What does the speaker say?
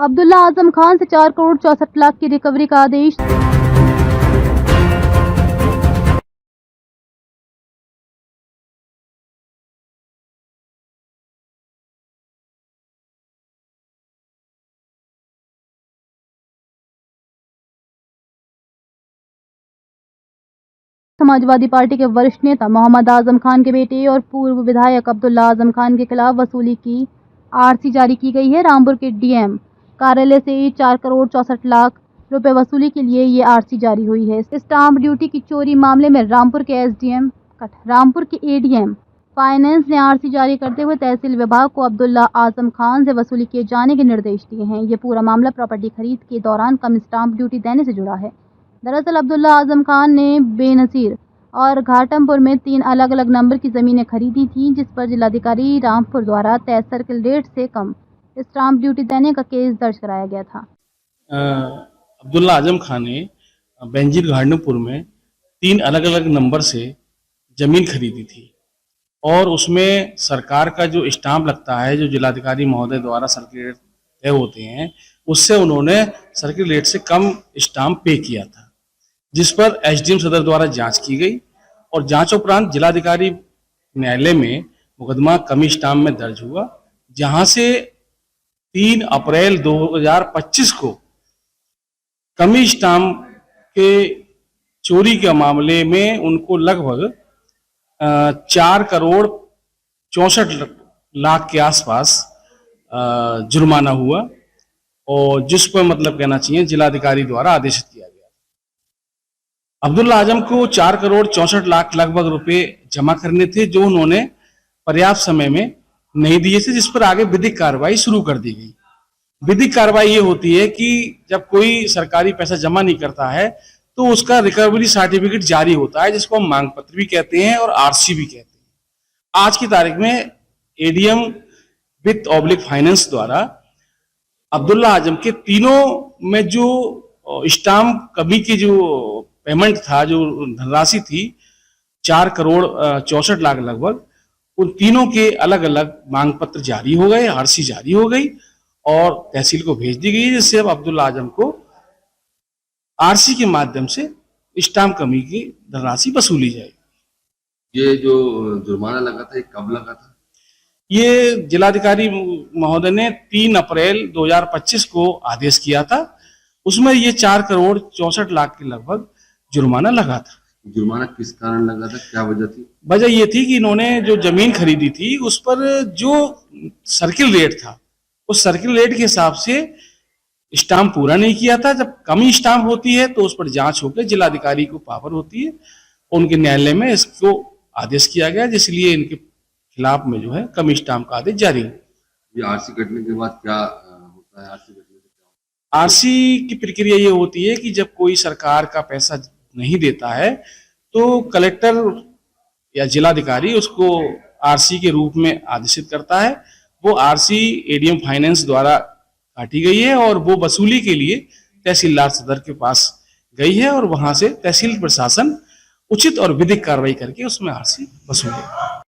अब्दुल्ला आजम खान से 4 करोड़ 64 लाख की रिकवरी का आदेश। समाजवादी पार्टी के वरिष्ठ नेता मोहम्मद आजम खान के बेटे और पूर्व विधायक अब्दुल्ला आजम खान के खिलाफ वसूली की आरसी जारी की गई है। रामपुर के डीएम कार्यालय से 4 करोड़ 64 लाख रुपए वसूली के लिए ये आरसी जारी हुई है। स्टाम्प ड्यूटी की चोरी मामले में रामपुर के एडीएम फाइनेंस ने आरसी जारी करते हुए तहसील विभाग को अब्दुल्ला आजम खान से वसूली किए जाने के निर्देश दिए हैं। ये पूरा मामला प्रॉपर्टी खरीद के दौरान कम स्टाम्प ड्यूटी देने से जुड़ा है। दरअसल अब्दुल्ला आजम खान ने बेनसीर और घाटमपुर में 3 अलग अलग नंबर की ज़मीनें खरीदी थीं, जिस पर जिलाधिकारी रामपुर द्वारा तय सर्किल रेट से कम स्टाम्प ड्यूटी देने का केस दर्ज कराया गया था। अब्दुल्ला आजम खान ने बेंजीर घाटमपुर में 3 अलग अलग नंबर से ज़मीन खरीदी थी और उसमें सरकार का जो स्टाम्प लगता है, जो जिलाधिकारी महोदय द्वारा सर्किल रेट तय होते हैं, उससे उन्होंने सर्किल रेट से कम स्टाम्प पे किया था, जिस पर एसडीएम सदर द्वारा जांच की गई और जांच उपरांत जिलाधिकारी न्यायालय में मुकदमा कमी स्टाम्प में दर्ज हुआ, जहां से 3 अप्रैल 2025 को कमी स्टाम्प के चोरी के मामले में उनको लगभग 4 करोड़ 64 लाख के आसपास जुर्माना हुआ और जिस पर मतलब कहना चाहिए जिलाधिकारी द्वारा आदेशित किया गया। अब्दुल्ला आजम को 4 करोड़ 64 लाख लगभग रुपए जमा करने थे, जो उन्होंने पर्याप्त समय में नहीं दिए थे, जिस पर आगे विधिक कार्रवाई शुरू कर दी गई। विधिक कार्रवाई ये होती है कि जब कोई सरकारी पैसा जमा नहीं करता है तो उसका रिकवरी सर्टिफिकेट जारी होता है, जिसको हम मांग पत्र भी कहते हैं और आरसी भी कहते हैं। आज की तारीख में एडीएम वित्त ऑब्लिक फाइनेंस द्वारा अब्दुल्ला आजम के तीनों में जो स्टाम्प कमी की जो पेमेंट था, जो धनराशि थी 4 करोड़ 64 लाख लगभग, उन तीनों के अलग अलग मांग पत्र जारी हो गए, आरसी जारी हो गई और तहसील को भेज दी गई, जिससे अब अब्दुल्ला आजम को आरसी के माध्यम से स्टाम्प कमी की धनराशि वसूली जाएगी। ये जो जुर्माना लगा था, ये कब लगा था? ये जिलाधिकारी महोदय ने 3 अप्रैल 2025 को आदेश किया था। उसमें ये 4 करोड़ 64 लाख के लगभग जुर्माना लगा था। जुर्माना किस कारण लगा था, क्या वजह थी? वजह ये थी कि इन्होंने जो जमीन खरीदी थी उस पर जो सर्किल रेट था, उस सर्किल रेट के हिसाब से स्टाम्प पूरा नहीं किया था। जब कमी स्टाम्प होती है तो उस पर जांच होकर जिलाधिकारी को पावर होती है, उनके न्यायालय में इसको आदेश किया गया, जिसलिए इनके खिलाफ में जो है कमी स्टाम्प का आदेश जारी है। ये आरसी कटने के बाद क्या होता है? आरसी कटने से क्या? आरसी की प्रक्रिया ये होती है कि जब कोई सरकार का पैसा नहीं देता है तो कलेक्टर या जिलाधिकारी उसको आरसी के रूप में आदेशित करता है। वो आरसी एडीएम फाइनेंस द्वारा काटी गई है और वो वसूली के लिए तहसीलदार सदर के पास गई है और वहां से तहसील प्रशासन उचित और विधिक कार्रवाई करके उसमें आरसी वसूले।